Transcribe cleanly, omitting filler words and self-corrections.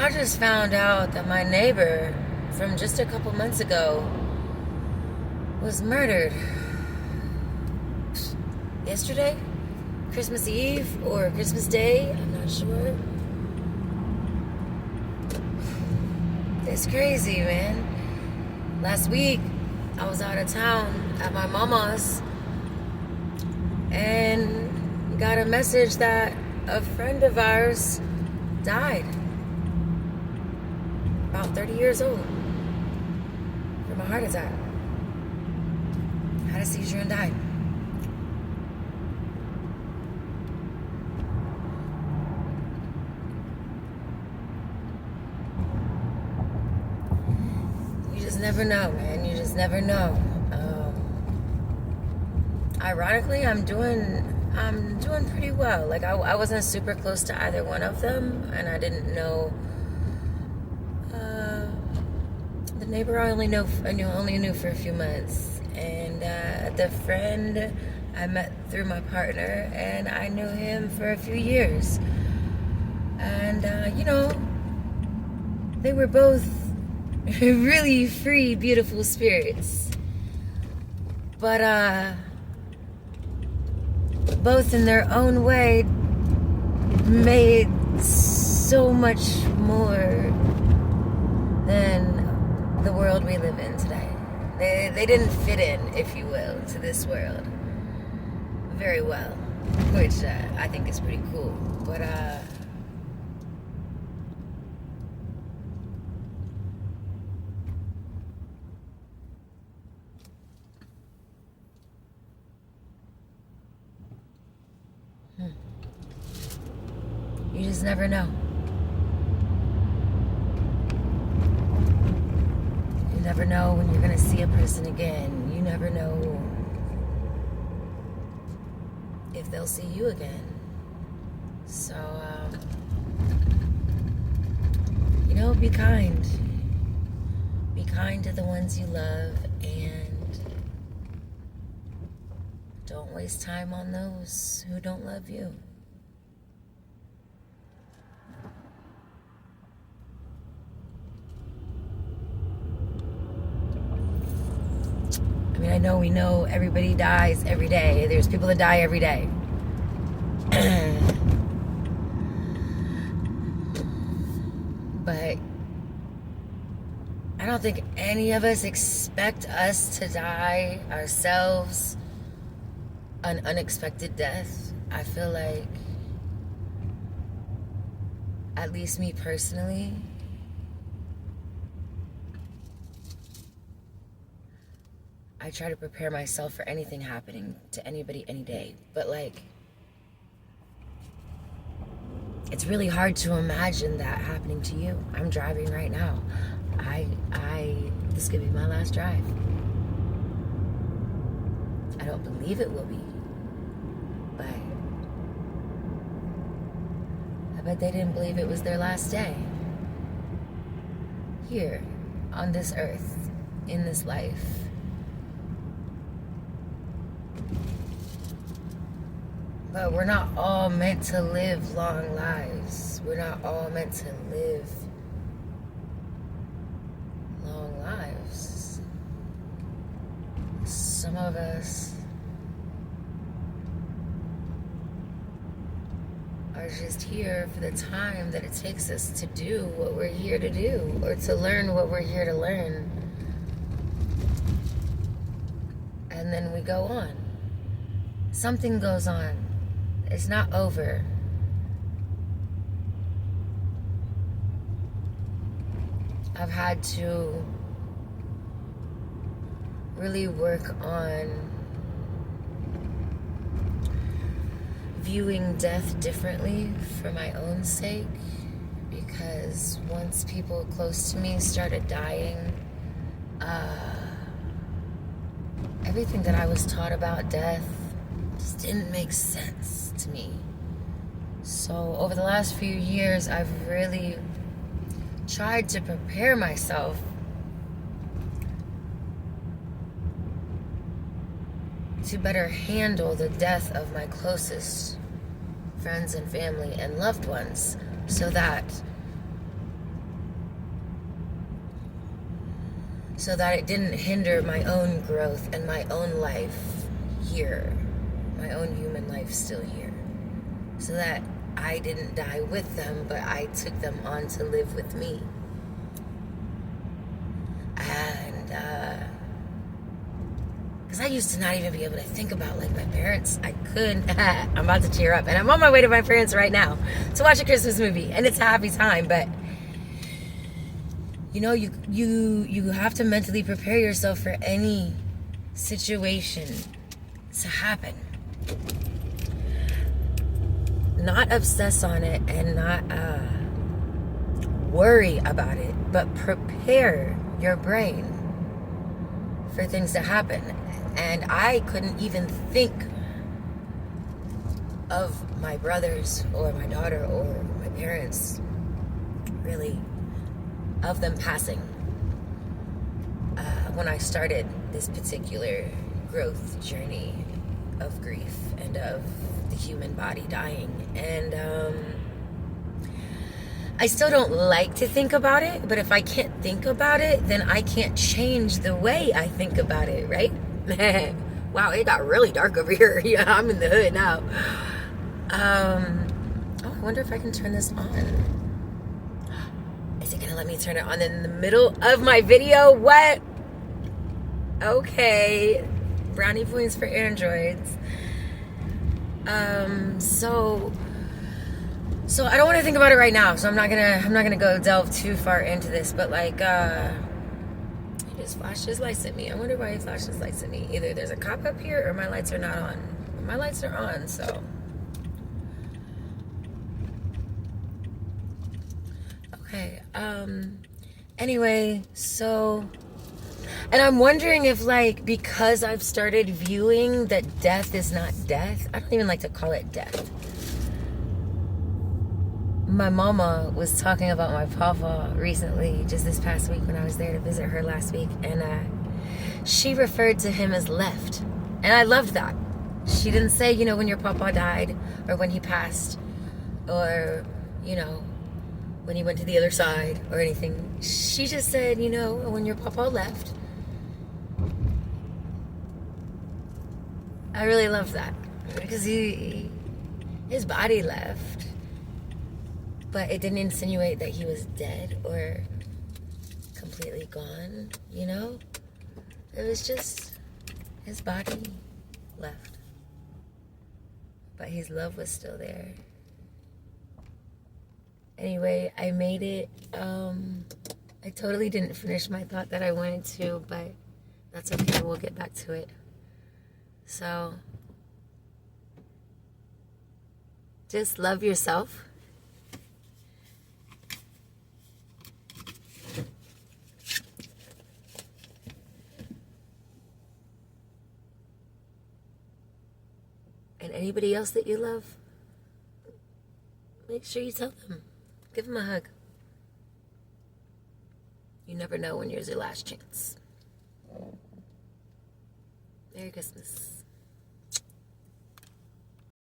I just found out that my neighbor from just a couple months ago was murdered. Yesterday? Christmas Eve or Christmas Day? I'm not sure. It's crazy, man. Last week, I was out of town at my mama's and got a message that a friend of ours died. About 30 years old. From a heart attack. Had a seizure and died. You just never know, man. You just never know. Ironically, I'm doing pretty well. Like I wasn't super close to either one of them, and I didn't know. The neighbor I only knew for a few months, and the friend I met through my partner, and I knew him for a few years. And they were both really free, beautiful spirits, but both in their own way made so much more than the world we live in today. They didn't fit in, if you will, to this world very well, which I think is pretty cool. But you just never know. You never know when you're going to see a person again. You never know if they'll see you again. So, be kind. Be kind to the ones you love, and don't waste time on those who don't love you. I mean, we know everybody dies every day. There's people that die every day. But I don't think any of us expect us to die ourselves an unexpected death. I feel like, at least me personally, I try to prepare myself for anything happening to anybody any day. But it's really hard to imagine that happening to you. I'm driving right now. This could be my last drive. I don't believe it will be, but I bet they didn't believe it was their last day here on this earth, in this life. But we're not all meant to live long lives. We're not all meant to live long lives. Some of us are just here for the time that it takes us to do what we're here to do, or to learn what we're here to learn. And then we go on. Something goes on. It's not over. I've had to really work on viewing death differently for my own sake, because once people close to me started dying, everything that I was taught about death just didn't make sense to me. So over the last few years, I've really tried to prepare myself to better handle the death of my closest friends and family and loved ones, so that so that it didn't hinder my own growth and my own life here, my own human life still here, so that I didn't die with them, but I took them on to live with me. And because I used to not even be able to think about like my parents. I couldn't. I'm about to tear up, and I'm on my way to my parents right now to watch a Christmas movie, and it's a happy time. But you know, you have to mentally prepare yourself for any situation to happen. Not obsess on it and not worry about it, but prepare your brain for things to happen. And I couldn't even think of my brothers or my daughter or my parents, really, of them passing when I started this particular growth journey of grief and of the human body dying. And I still don't like to think about it, but if I can't think about it, then I can't change the way I think about it, right? Wow, it got really dark over here. Yeah, I'm in the hood now. Oh, I wonder if I can turn this on. Is it gonna let me turn it on in the middle of my video? What? Okay. Brownie points for androids. So I don't want to think about it right now, so I'm not gonna go delve too far into this, but like he just flashed his lights at me. I wonder why he flashed his lights at me. Either there's a cop up here or my lights are not on. My lights are on, so okay. Anyway, so, and I'm wondering if, like, because I've started viewing that death is not death, I don't even like to call it death. My mama was talking about my papa recently, just this past week when I was there to visit her last week, and she referred to him as left. And I loved that. She didn't say, you know, when your papa died, or when he passed, or, you know, when he went to the other side, or anything. She just said, you know, when your papa left. I really love that, because his body left, but it didn't insinuate that he was dead or completely gone, you know? It was just his body left, but his love was still there. Anyway, I made it. I totally didn't finish my thought that I wanted to, but that's okay. We'll get back to it. So, just love yourself. And anybody else that you love, make sure you tell them. Give them a hug. You never know when yours your last chance. Merry Christmas.